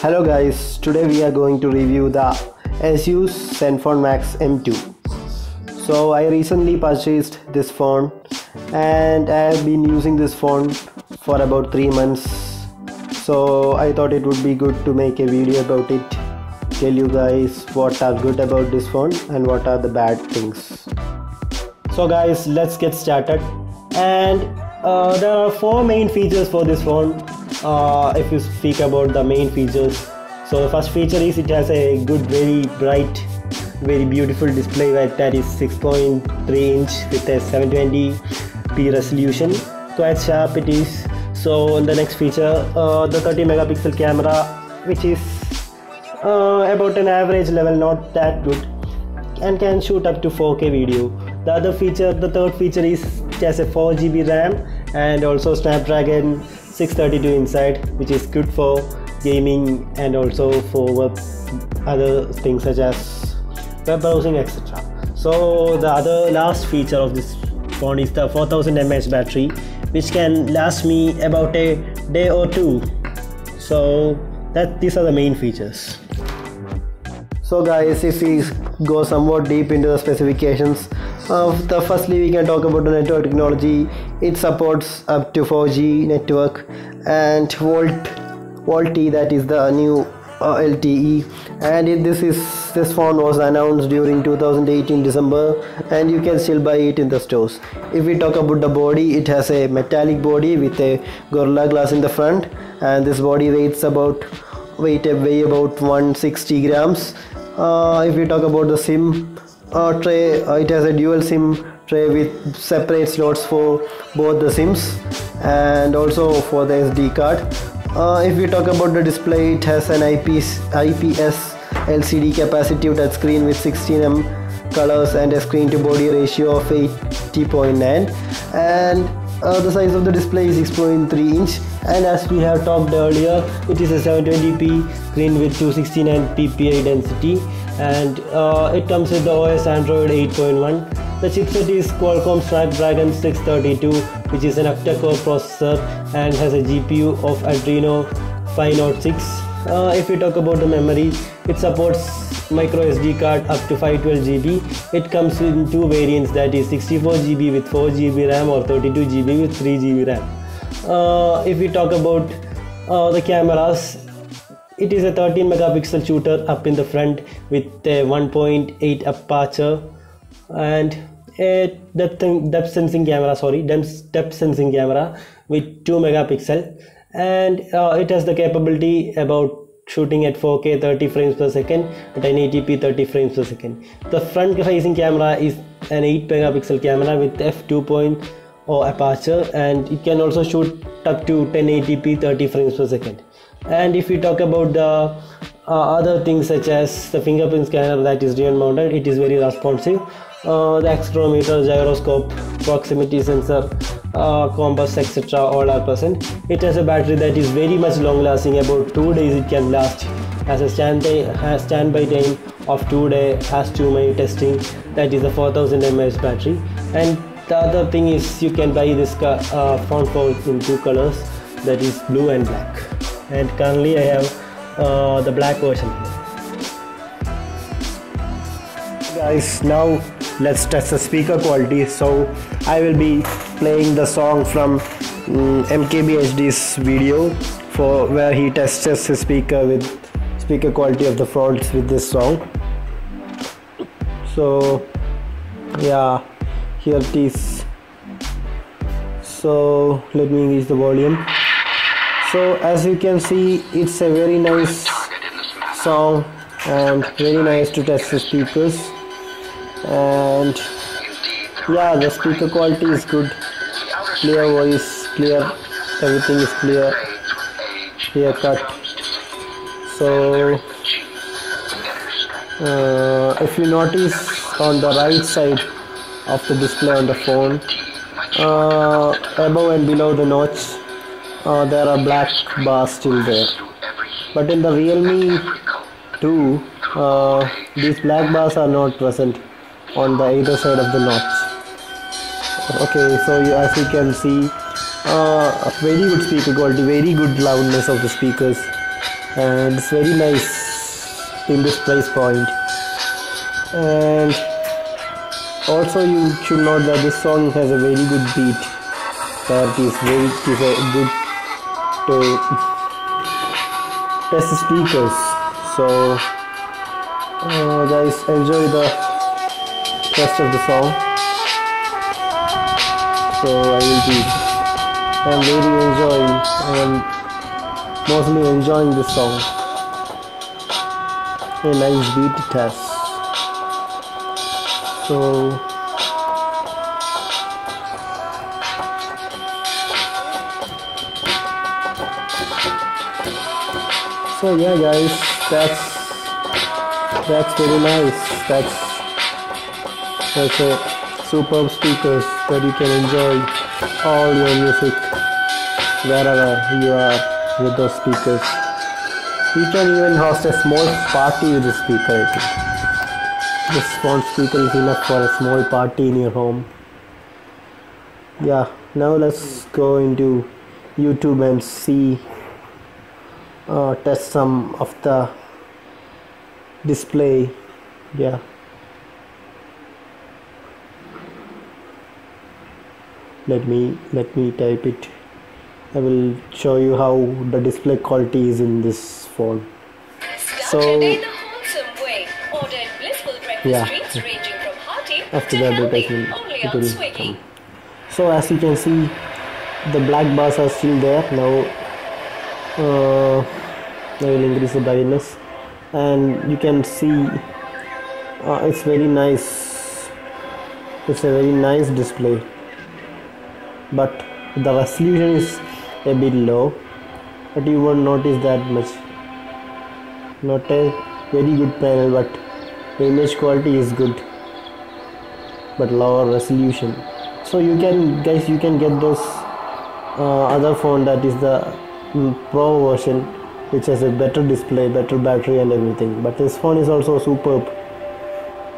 Hello guys, today we are going to review the Asus Zenfone Max M2. So I recently purchased this phone and I have been using this phone for about 3 months. So I thought it would be good to make a video about it, tell you guys what are good about this phone and what are the bad things. So guys, let's get started. And there are 4 main features for this phone. If you speak about the main features, so the first feature is it has a good, very bright, very beautiful display that is 6.3 inch with a 720p resolution. Quite sharp it is. So the next feature, the 30 megapixel camera, which is about an average level, not that good, and can shoot up to 4K video. The third feature is it has a 4GB RAM and also Snapdragon 632 inside, which is good for gaming and also for other things such as web browsing, etc. So the last feature of this phone is the 4000 mAh battery, which can last me about a day or two. So these are the main features. So guys, if we go somewhat deep into the specifications, firstly we can talk about the network technology. It supports up to 4G network and VoLTE, that is the new LTE, and this phone was announced during 2018 December, and you can still buy it in the stores. If we talk about the body, it has a metallic body with a Gorilla Glass in the front, and this body weighs about 160 grams. If we talk about the SIM tray, it has a dual SIM tray with separate slots for both the SIMs and also for the SD card. If we talk about the display, it has an IPS LCD capacitive touchscreen with 16 colors and a screen to body ratio of 80.9, and the size of the display is 6.3 inch, and as we have talked earlier, it is a 720p screen with 269 ppi density, and it comes with the OS Android 8.1. The chipset is Qualcomm Snapdragon 632, which is an octa-core processor and has a GPU of Adreno 506. If we talk about the memory, it supports micro SD card up to 512GB. It comes in 2 variants, that is 64GB with 4GB RAM or 32GB with 3GB RAM. If we talk about the cameras, it is a 13 megapixel shooter up in the front with a 1.8 aperture and a depth sensing camera with 2 megapixel, and it has the capability about shooting at 4K 30 frames per second at 1080p 30 frames per second. The front facing camera is an 8 megapixel camera with f2.0 aperture, and it can also shoot up to 1080p 30 frames per second. And if we talk about the other things such as the fingerprint scanner, that is rear mounted, it is very responsive. The accelerometer, gyroscope, proximity sensor, compass, etc. all are present. It has a battery that is very much long lasting, about 2 days it can last, as a standby time of 2 days as to my testing. That is the 4000 mAh battery. And the other thing is you can buy this phone in 2 colors, that is blue and black, and currently I have the black version here. Guys, now let's test the speaker quality. So I will be playing the song from MKBHD's video where he tests his speaker quality of the phones with this song. So yeah, here it is. So let me increase the volume. So as you can see, it's a very nice song and very nice to test the speakers, and yeah, the speaker quality is good, clear voice, clear, everything is clear cut. So if you notice on the right side of the display on the phone, above and below the notch, there are black bars still there, but in the Realme 2 these black bars are not present on the either side of the notch. Okay, so as you can see, very good speaker quality, very good loudness of the speakers, and it's very nice in this price point. And also you should note that this song has a very good beat, that is a good to test the speakers. So guys, enjoy the rest of the song. So I'm mostly enjoying this song. A nice beat it has. So yeah guys, that's very nice. That's a superb speakers that you can enjoy all your music wherever you are with those speakers. You can even host a small party with the speaker, I think. This phone speaker is enough for a small party in your home. Yeah, now let's go into YouTube and see test some of the display. Yeah, let me type it. I will show you how the display quality is in this phone. So yeah, after the advertisement it will come. So as you can see, the black bars are still there. Now I will increase the brightness, and you can see it's very nice. It's a very nice display, but the resolution is a bit low, but you won't notice that much. Not a very good panel, but the image quality is good, but lower resolution. So you can get those other phone, that is the Pro version, which has a better display, better battery and everything. But this phone is also superb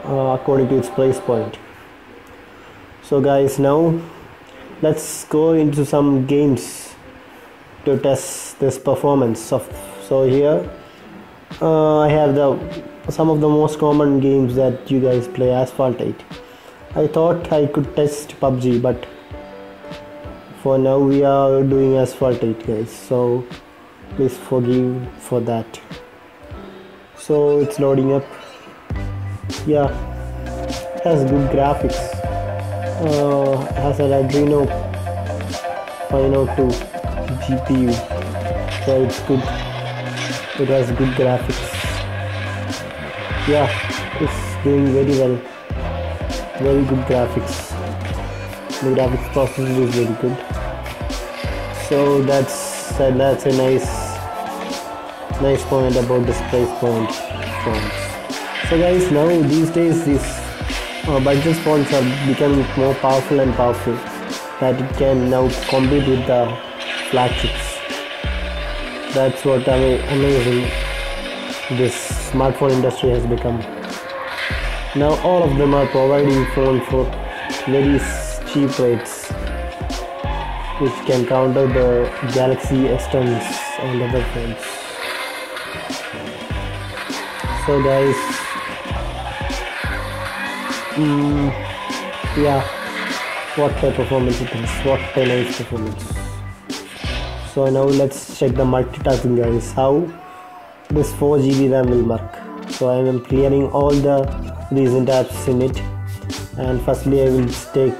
according to its price point. So guys, now let's go into some games to test this performance of. So here I have some of the most common games that you guys play. Asphalt 8. I thought I could test PUBG, but for now we are doing Asphalt 8 guys, so please forgive for that. So it's loading up. Yeah, it has good graphics. Has an Adreno 502 GPU, so it's good. It has good graphics. Yeah, it's doing very well. Very good graphics. The graphics processor is very good. So that's a nice point about this price point phones. So guys, now these days these budget phones are becoming more powerful that it can now compete with the flagships. That's what amazing this smartphone industry has become. Now all of them are providing phone for very cheap rates, which can counter the Galaxy S10s and other phones. So guys, yeah, what a performance it is, what a nice performance. So now let's check the multitasking guys, how this 4 GB RAM will work. So I am clearing all the recent apps in it, and firstly I will take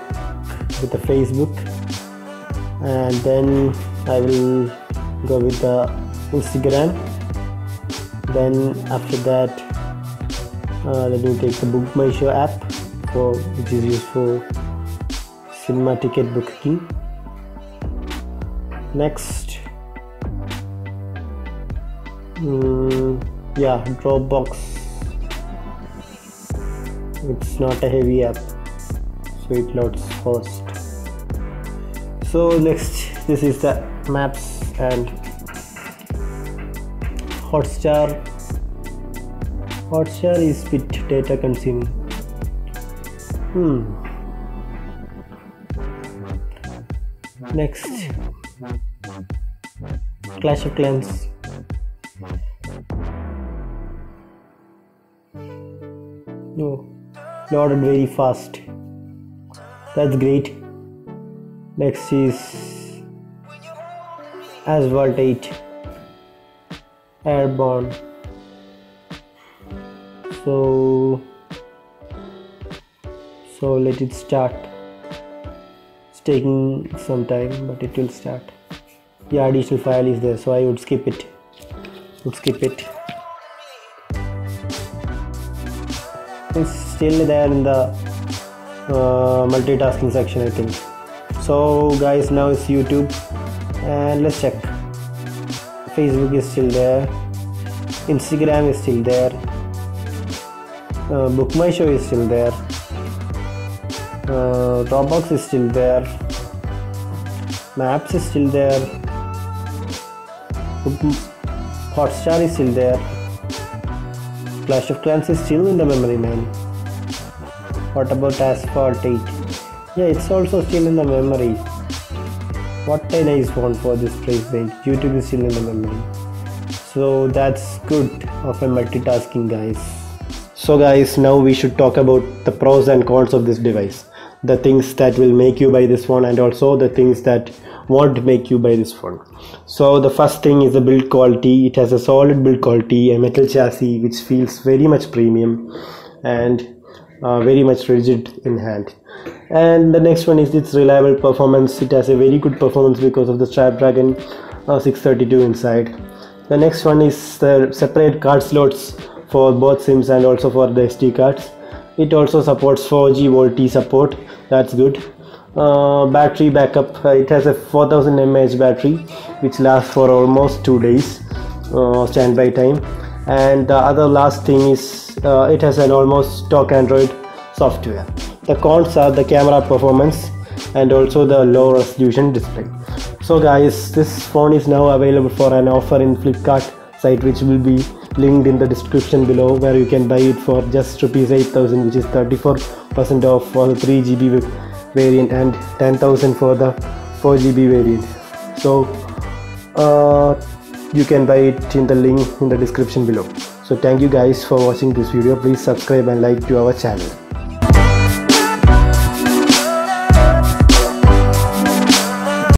with the Facebook, and then I will go with the Instagram. Then after that let me take the Book My Show app, which is used for cinema ticket booking. Next, yeah, Dropbox. It's not a heavy app, so it loads fast. So next, this is the Maps and Hotstar. Hotstar is bit data consuming. Next, Clash of Clans. No, loaded very fast. That's great. Next is Asphalt 8 Airborne. So let it start. It's taking some time, but it will start. Yeah, additional file is there, so I would skip it. It's still there in the multitasking section, I think. So guys, now it's YouTube, and let's check. Facebook is still there, Instagram is still there, Book My Show is still there, Dropbox is still there, Maps is still there, Hotstar is still there, Clash of Clans is still in the memory, man. What about Asphalt 8? Yeah, it's also still in the memory. What a nice phone for this price range. YouTube is still in the memory. So that's good of a multitasking, guys. So guys, now we should talk about the pros and cons of this device. The things that will make you buy this phone, and also the things that won't make you buy this phone. So the first thing is the build quality. It has a solid build quality, a metal chassis which feels very much premium and very much rigid in hand. And the next one is its reliable performance. It has a very good performance because of the Snapdragon 632 inside. The next one is the separate card slots for both SIMs and also for the SD cards. It also supports 4G VoLTE support. That's good. Battery backup, it has a 4000 mAh battery which lasts for almost 2 days standby time. And the other last thing is it has an almost stock Android software. The cons are the camera performance and also the low resolution display. So guys, this phone is now available for an offer in Flipkart site, which will be linked in the description below, where you can buy it for just rupees 8,000, which is 34% off for the 3GB variant and 10,000 for the 4GB variant. So you can buy it in the link in the description below. So thank you guys for watching this video. Please subscribe and like to our channel.